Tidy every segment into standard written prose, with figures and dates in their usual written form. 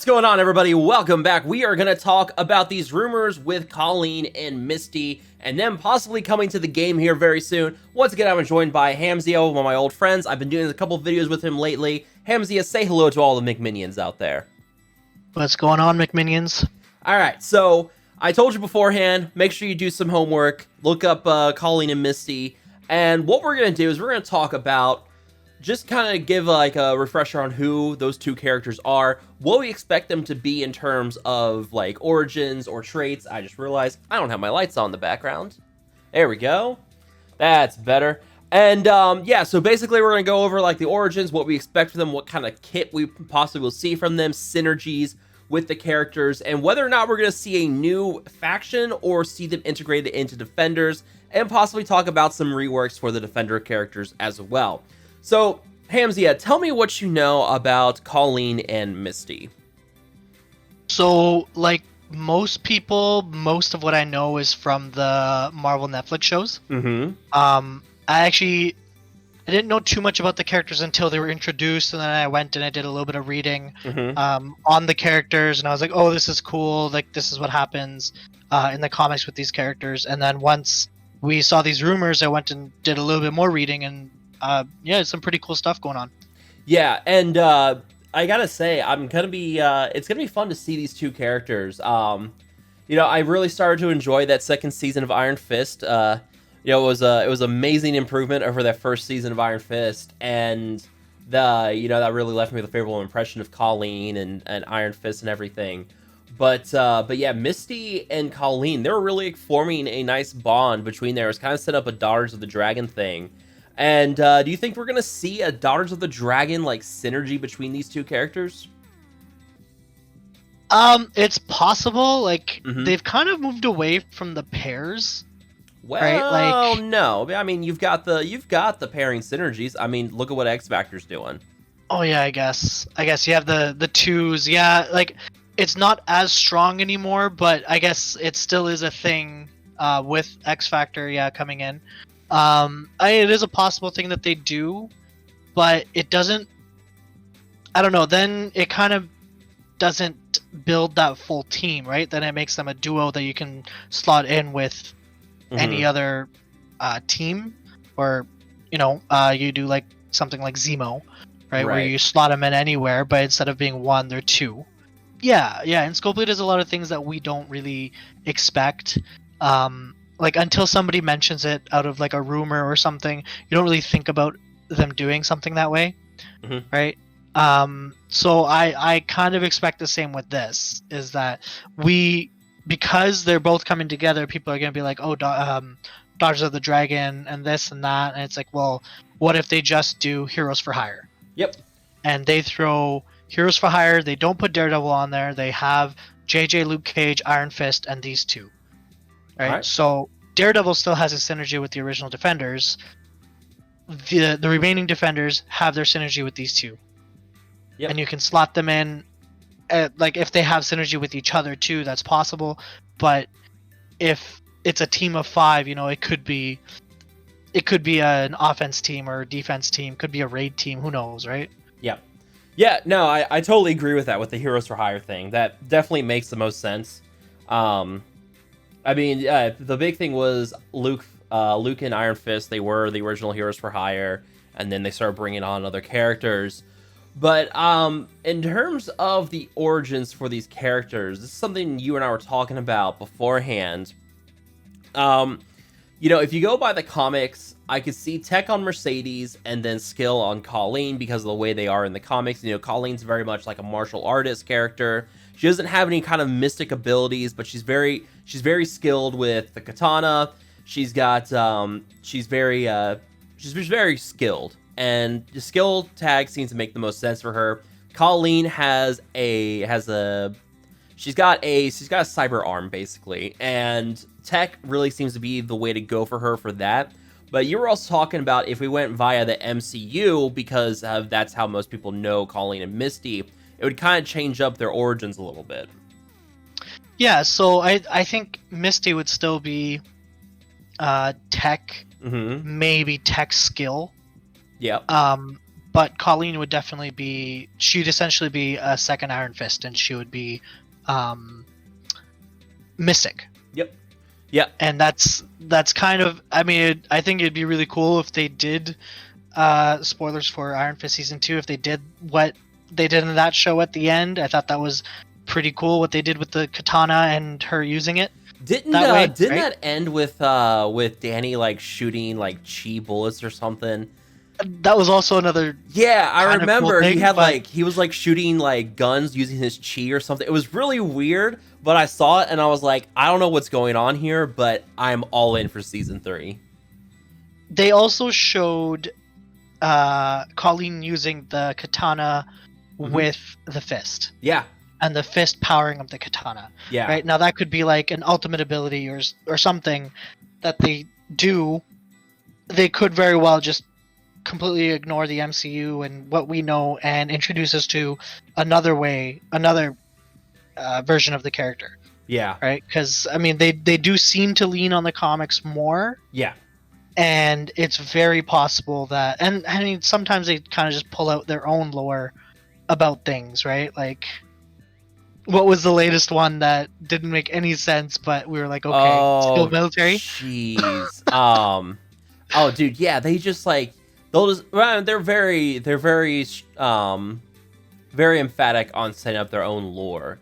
going on, everybody? Welcome back. We are going to talk about these rumors with Colleen and Misty, and them possibly coming to the game here very soon. Once again, I'm joined by Hamzia, one of my old friends. I've been doing a couple videos with him lately. Hamzia, say hello to all the McMinions out there. What's going on, McMinions? All right, so I told you beforehand, make sure you do some homework, look up Colleen and Misty, and what we're going to do is we're going to talk about, just kind of give like a refresher on who those two characters are, what we expect them to be in terms of like origins or traits. I just realized I don't have my lights on in the background. There we go. That's better. And yeah, so basically we're going to go over like the origins, what we expect from them, what kind of kit we possibly will see from them, synergies with the characters, and whether or not we're going to see a new faction or see them integrated into Defenders, and possibly talk about some reworks for the Defender characters as well. So, Hamzia, tell me what you know about Colleen and Misty. So, like most people, most of what I know is from the Marvel Netflix shows. I didn't know too much about the characters until they were introduced, and then I went and I did a little bit of reading on the characters, and I was like, oh, this is cool, like this is what happens in the comics with these characters. And then once we saw these rumors, I went and did a little bit more reading, and yeah, it's some pretty cool stuff going on. Yeah, and I gotta say, it's gonna be fun to see these two characters. You know, I really started to enjoy that second season of Iron Fist. You know, it was amazing improvement over that first season of Iron Fist, and that really left me with a favorable impression of Colleen and Iron Fist and everything. But yeah, Misty and Colleen, they were really forming a nice bond between there. It was kind of set up a Daughters of the Dragon thing. And do you think we're gonna see a Daughters of the Dragon like synergy between these two characters? It's possible. Like they've kind of moved away from the pairs. Well, right? Like, no. I mean, you've got the pairing synergies. I mean, look at what X Factor's doing. Oh yeah, I guess you have the twos. Yeah, like it's not as strong anymore, but I guess it still is a thing with X Factor. Yeah, coming in. It is a possible thing that they do, but it doesn't. I don't know. Then it kind of doesn't build that full team, right? Then it makes them a duo that you can slot in with any other team, or you do like something like Zemo, right? Where you slot them in anywhere, but instead of being one, they're two. Yeah. And Scopely does a lot of things that we don't really expect. Like until somebody mentions it out of like a rumor or something, you don't really think about them doing something that way, right? So I kind of expect the same with this, is that because they're both coming together, people are going to be like, oh, Daughters of the Dragon and this and that, and it's like, well, what if they just do Heroes for Hire? Yep. And they throw Heroes for Hire, they don't put Daredevil on there, they have JJ, Luke Cage, Iron Fist, and these two. Right? So Daredevil still has a synergy with the original Defenders. The remaining Defenders have their synergy with these two. Yep. And you can slot them in, like if they have synergy with each other too, that's possible. But if it's a team of 5, it could be an offense team or a defense team, could be a raid team, who knows, right? Yep. Yeah, no, I totally agree with that, with the Heroes for Hire thing. That definitely makes the most sense. I mean, the big thing was Luke and Iron Fist. They were the original Heroes for Hire, and then they started bringing on other characters. But in terms of the origins for these characters, this is something you and I were talking about beforehand. If you go by the comics, I could see tech on Mercedes and then skill on Colleen because of the way they are in the comics. Colleen's very much like a martial artist character. She doesn't have any kind of mystic abilities, but she's very skilled with the katana. She's very skilled, and the skill tag seems to make the most sense for her. Colleen she's got a cyber arm basically, and tech really seems to be the way to go for her for that. But you were also talking about if we went via the MCU, because that's how most people know Colleen and Misty, it would kind of change up their origins a little bit. Yeah, so I think Misty would still be tech, maybe tech skill. Yep. but Colleen would definitely be. She'd essentially be a second Iron Fist, and she would be Mystic. Yep. Yep. And that's kind of. I mean, I think it'd be really cool if they did. Spoilers for Iron Fist season 2. If they did what they did in that show at the end, I thought that was pretty cool. What they did with the katana and her using it. Didn't that end with Danny like shooting like chi bullets or something? That was also another. Yeah, I remember cool he had but... he was like shooting like guns using his chi or something. It was really weird, but I saw it and I was like, I don't know what's going on here, but I'm all in for season 3. They also showed Colleen using the katana with the fist. Yeah. And the fist powering up the katana. Yeah. Right? Now that could be like an ultimate ability or something that they do. They could very well just completely ignore the MCU and what we know and introduce us to another version of the character. Yeah. Right? Because, I mean, they do seem to lean on the comics more. Yeah. And it's very possible that... And, I mean, sometimes they kind of just pull out their own lore about things, right? Like... What was the latest one that didn't make any sense, but we were like, okay, still military? Jeez. Oh, dude, yeah, they just like they're very very emphatic on setting up their own lore,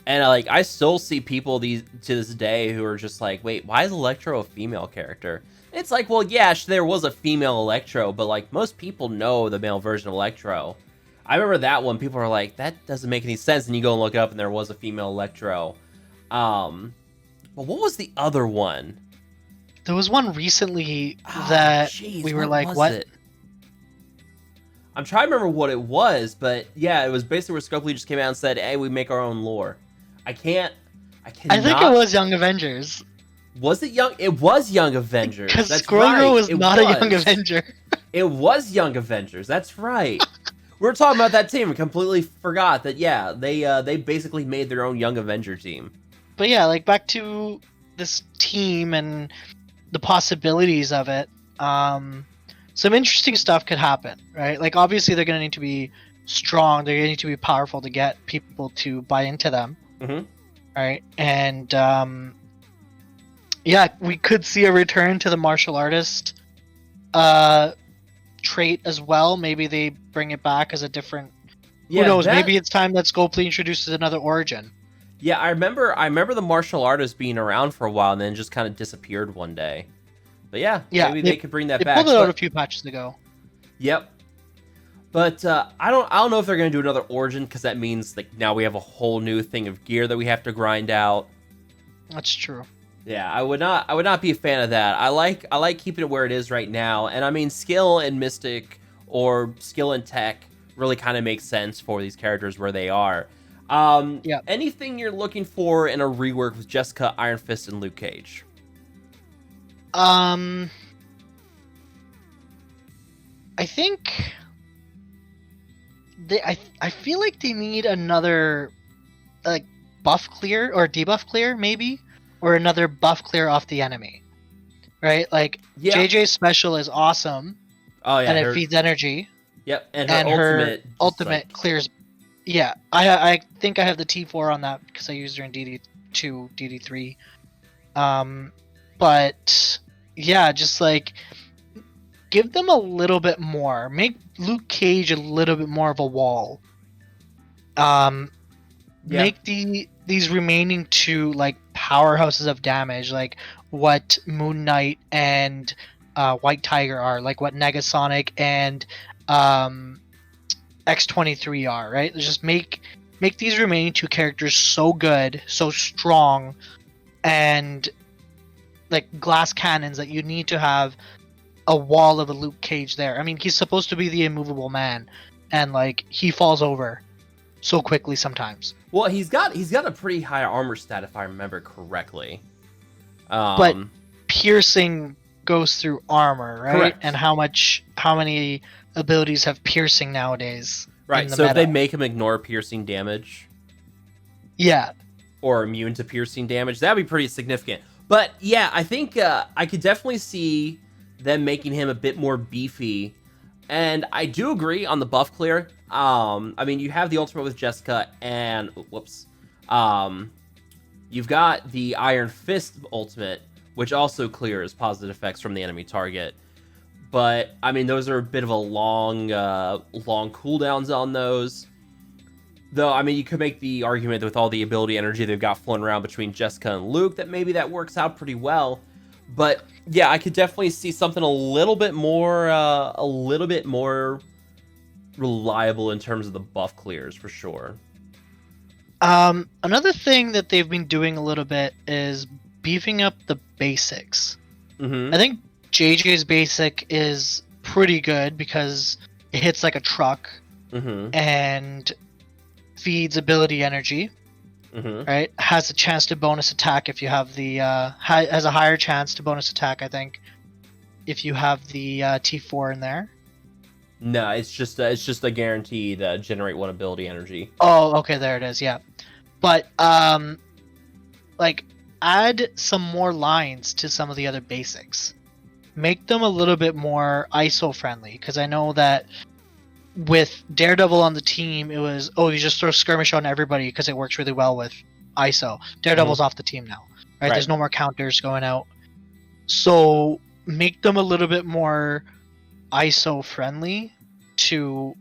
and like I still see people to this day who are just like, wait, why is Electro a female character? It's like, well, yeah, there was a female Electro, but like most people know the male version of Electro. I remember that one. People are like, that doesn't make any sense. And you go and look it up, and there was a female Electro. But what was the other one? There was one recently that we were like, what? It? I'm trying to remember what it was, but yeah, it was basically where Scopely just came out and said, hey, we make our own lore. I cannot... I think it was Young Avengers. Was it Young? It was Young Avengers. Because Squirrel Girl was not a Young Avenger. It was Young Avengers. That's right. We were talking about that team and completely forgot that, yeah, they basically made their own Young Avenger team. But yeah, like, back to this team and the possibilities of it. Some interesting stuff could happen, right? Like, obviously, they're going to need to be strong. They're going to need to be powerful to get people to buy into them. Mm-hmm. Right? And, yeah, we could see a return to the martial artist trait as well. Maybe they bring it back as a different... Who knows? Maybe it's time that Scopely introduces another origin. Yeah, I remember the martial artist being around for a while and then just kind of disappeared one day. But yeah, maybe they could bring that back. They pulled it out a few patches ago. Yep. But I don't know if they're going to do another origin, because that means like now we have a whole new thing of gear that we have to grind out. That's true. Yeah, I would not be a fan of that. I like keeping it where it is right now. And I mean, skill and Mystic or skill and tech really kind of makes sense for these characters where they are. Yeah. Anything you're looking for in a rework with Jessica, Iron Fist, and Luke Cage? I think I feel like they need another like buff clear or debuff clear maybe, or another buff clear off the enemy, right? Like JJ's special is awesome. Oh yeah, and it feeds energy. Yep, and her ultimate clears. Yeah, I think I have the T4 on that because I used her in DD2, DD3. But yeah, just like give them a little bit more. Make Luke Cage a little bit more of a wall. Make these remaining two like powerhouses of damage, like what Moon Knight and White Tiger are, like what Negasonic and X-23 are, right? Just make these remaining two characters so good, so strong, and like glass cannons that you need to have a wall of a Luke Cage there. I mean, he's supposed to be the immovable man, and like he falls over so quickly sometimes. Well, he's got a pretty high armor stat if I remember correctly. But piercing goes through armor, right? Correct. And how many abilities have piercing nowadays? Right. So if they make him ignore piercing damage, yeah, or immune to piercing damage, that'd be pretty significant. But yeah, I think I could definitely see them making him a bit more beefy, And I do agree on the buff clear. I mean, you have the ultimate with Jessica, and you've got the Iron Fist ultimate, which also clears positive effects from the enemy target. But I mean, those are a bit of a long cooldowns on those. Though, I mean, you could make the argument that with all the ability energy they've got floating around between Jessica and Luke, that maybe that works out pretty well. But yeah, I could definitely see something a little bit more reliable in terms of the buff clears for sure. Another thing that they've been doing a little bit is beefing up the basics. Mm-hmm. I think JJ's basic is pretty good because it hits like a truck and feeds ability energy. Right, has a chance to bonus attack if you have the has a higher chance to bonus attack, I think, if you have the T4 in there. No, it's just a guarantee to generate one ability energy. Oh, okay, there it is. Yeah, but like add some more lines to some of the other basics, make them a little bit more ISO friendly, because I know that with Daredevil on the team, it was, oh, you just throw skirmish on everybody because it works really well with ISO. Daredevil's off the team now, right? There's no more counters going out. So make them a little bit more ISO friendly to,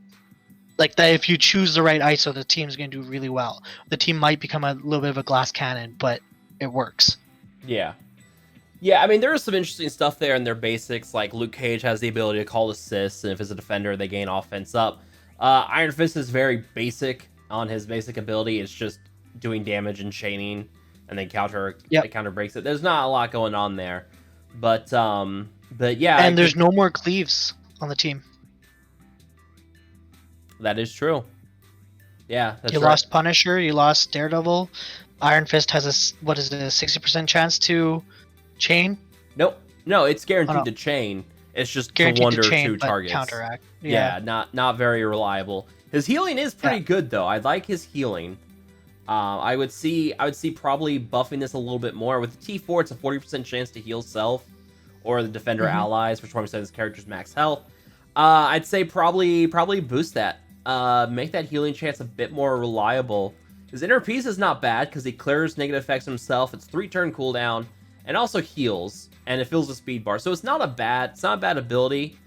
like, that if you choose the right ISO, the team's going to do really well. The team might become a little bit of a glass cannon, but it works. Yeah. Yeah, I mean, there is some interesting stuff there in their basics, like Luke Cage has the ability to call assists, and if it's a defender, they gain offense up. Iron Fist is very basic on his basic ability. It's just doing damage and chaining, and then counter breaks it. There's not a lot going on there, but yeah. And there's no more cleaves on the team. That is true. Yeah, that's you lost Punisher, you lost Daredevil. Iron Fist has a 60% chance to chain? Nope. No, it's guaranteed to chain. It's just guaranteed to one or chain, two targets. Counteract. Yeah, not very reliable. His healing is pretty good though. I like his healing. I would see probably buffing this a little bit more. With the T4, it's a 40% chance to heal self or the defender allies for 20% of his character's max health. I'd say probably boost that. Make that healing chance a bit more reliable. His inner peace is not bad because he clears negative effects himself. It's 3-turn cooldown. And also heals, and it fills the speed bar. So it's not a bad ability.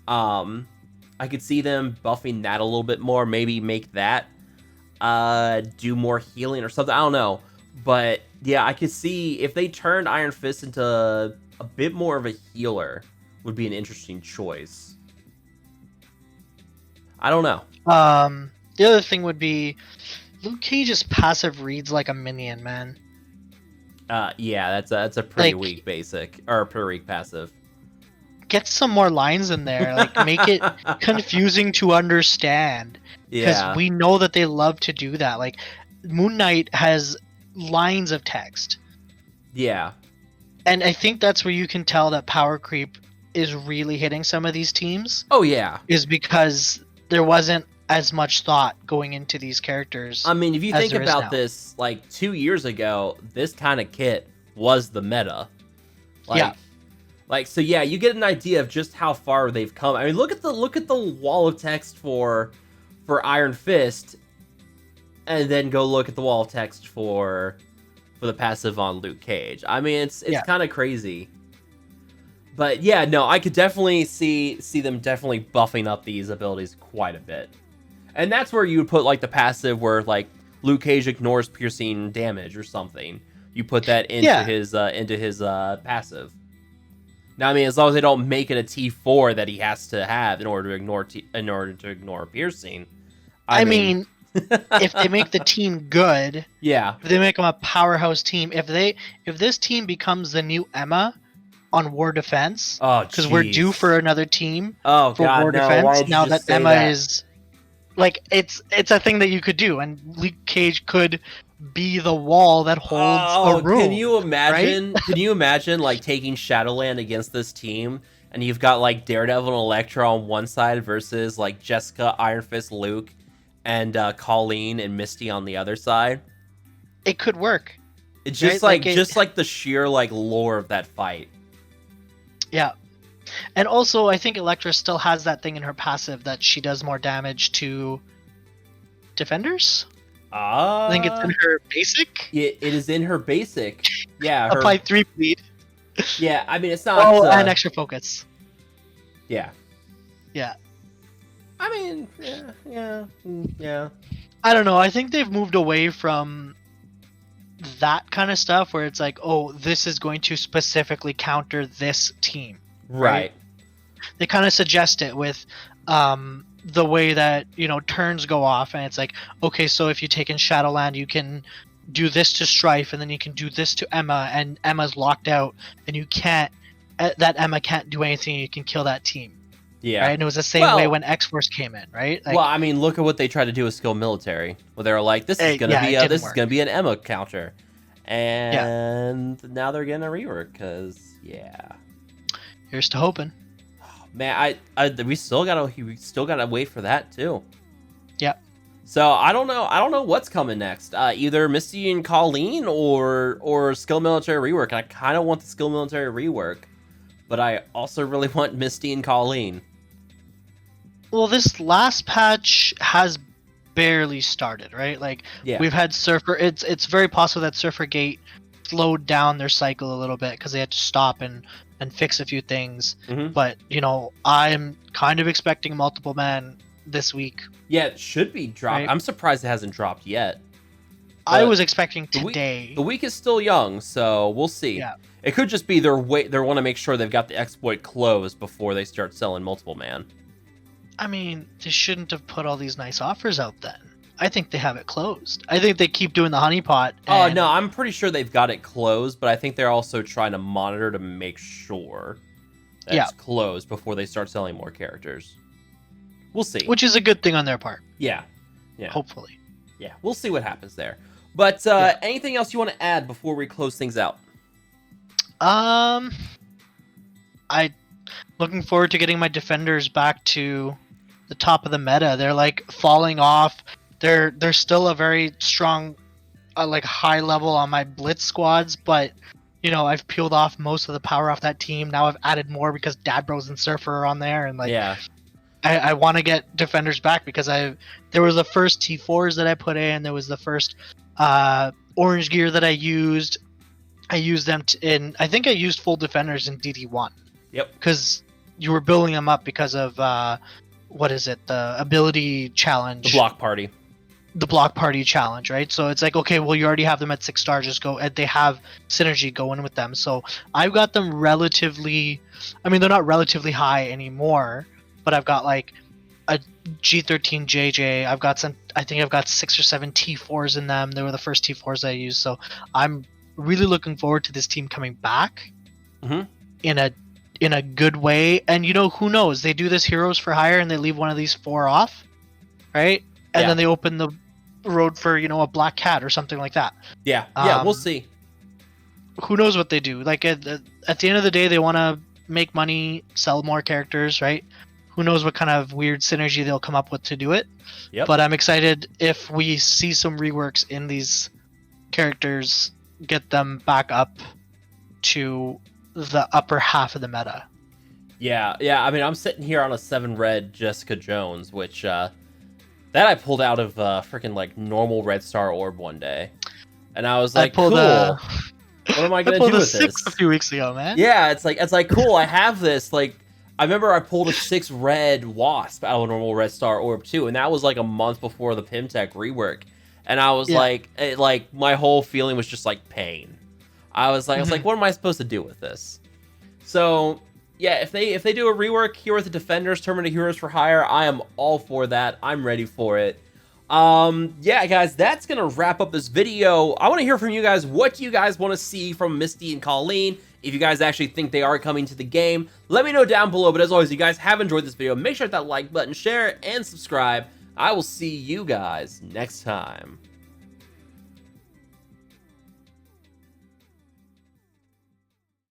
I could see them buffing that a little bit more. Maybe make that do more healing or something. I don't know. But yeah, I could see if they turned Iron Fist into a bit more of a healer, would be an interesting choice. I don't know. The other thing would be Luke Cage's passive reads like a minion, man. Yeah, that's a pretty weak basic, or a pretty weak passive. Get some more lines in there, like make it confusing to understand. Because we know that they love to do that. Like Moon Knight has lines of text. Yeah. And I think that's where you can tell that power creep is really hitting some of these teams. Oh yeah. Is because there wasn't as much thought going into these characters. I mean, if you think about this, like 2 years ago, this kind of kit was the meta. So yeah, you get an idea of just how far they've come. I mean, look at the wall of text for Iron Fist, and then go look at the wall of text for the passive on Luke Cage. I mean, it's kind of crazy. But yeah, no, I could definitely see them definitely buffing up these abilities quite a bit. And that's where you would put like the passive where like Luke Cage ignores piercing damage or something. You put that into his passive. Now, I mean, as long as they don't make it a T4 that he has to have in order to ignore piercing. I mean, if they make the team good, if they make them a powerhouse team, if this team becomes the new Emma on War Defense, because we're due for another team for War Defense now that Emma is. Like, it's a thing that you could do, and Luke Cage could be the wall that holds a room. Can you imagine? Right? Can you imagine like taking Shadowland against this team, and you've got like Daredevil and Elektra on one side versus like Jessica, Iron Fist, Luke, and Colleen and Misty on the other side? It could work. It's just like the sheer like lore of that fight. Yeah. And also, I think Electra still has that thing in her passive that she does more damage to defenders. I think it's in her basic. it is in her basic. Yeah, her. Apply 3 bleed. Yeah, I mean it's not. Oh, and extra focus. Yeah. Yeah. I mean, yeah. I don't know. I think they've moved away from that kind of stuff where it's like, oh, this is going to specifically counter this team. Right. They kind of suggest it with the way that, you know, turns go off, and it's like, okay, so if you take in Shadowland, you can do this to Strife, and then you can do this to Emma, and Emma's locked out, and you can't, that Emma can't do anything, you can kill that team. Yeah. Right? And it was the same way when X-Force came in, right? Like, well, I mean, look at what they tried to do with Skill Military, where they were like, this is gonna is gonna be an Emma counter, and now they're getting a rework because here's to hoping. Man, we still gotta wait for that too. Yep. So I don't know what's coming next. Either Misty and Colleen or Skill Military rework. And I kind of want the Skill Military rework, but I also really want Misty and Colleen. Well, this last patch has barely started, right? Like, we've had Surfer. It's very possible that Surfer Gate slowed down their cycle a little bit because they had to stop and fix a few things. But, you know, I'm kind of expecting multiple man this week. Yeah, it should be dropped. Right? I'm surprised it hasn't dropped yet. I was expecting today. The week is still young, so we'll see. Yeah. It could just be they want to make sure they've got the exploit closed before they start selling multiple man. I mean, they shouldn't have put all these nice offers out then. I think they have it closed. I think they keep doing the honeypot. Oh, no, I'm pretty sure they've got it closed, but I think they're also trying to monitor to make sure that it's closed before they start selling more characters. We'll see. Which is a good thing on their part. Yeah. Hopefully. Yeah, we'll see what happens there. But anything else you want to add before we close things out? I looking forward to getting my defenders back to the top of the meta. They're like falling off. They're still a very strong, like high level on my blitz squads, but you know, I've peeled off most of the power off that team. Now I've added more because Dad Bros and Surfer are on there, and like I want to get defenders back because there was the first T4s that I put in. There was the first orange gear that I used. I used them I think I used full defenders in DD1. Yep. Because you were building them up because of what is it? The ability challenge. The block party. The block party challenge, right? So it's like, okay, well, you already have them at 6 stars. Just go. They have synergy going with them. So I've got them relatively. I mean, they're not relatively high anymore, but I've got like a G13 JJ. I've got some. I think I've got 6 or 7 T4s in them. They were the first T4s I used. So I'm really looking forward to this team coming back in a good way. And you know, who knows? They do this Heroes for Hire and they leave one of these 4 off, right? And then they open the road for, you know, a Black Cat or something like that. Yeah, we'll see. Who knows what they do? Like at the end of the day, they want to make money, sell more characters, right? Who knows what kind of weird synergy they'll come up with to do it. Yep. But I'm excited if we see some reworks in these characters, get them back up to the upper half of the meta. Yeah. I mean, I'm sitting here on a 7 red Jessica Jones, which that I pulled out of freaking like normal red star orb one day, and I was like, cool. What am I gonna do with this? A few weeks ago, man. Yeah, it's like cool. I have this. Like, I remember I pulled a 6 red wasp out of a normal red star orb too, and that was like a month before the Pimtech rework. And I was like my whole feeling was just like pain. I was like, what am I supposed to do with this? So yeah, if they do a rework here with the Defenders, Terminator Heroes for Hire, I am all for that. I'm ready for it. Yeah, guys, that's gonna wrap up this video. I want to hear from you guys. What do you guys want to see from Misty and Colleen? If you guys actually think they are coming to the game, let me know down below. But as always, if you guys have enjoyed this video, make sure to hit that like button, share, and subscribe. I will see you guys next time.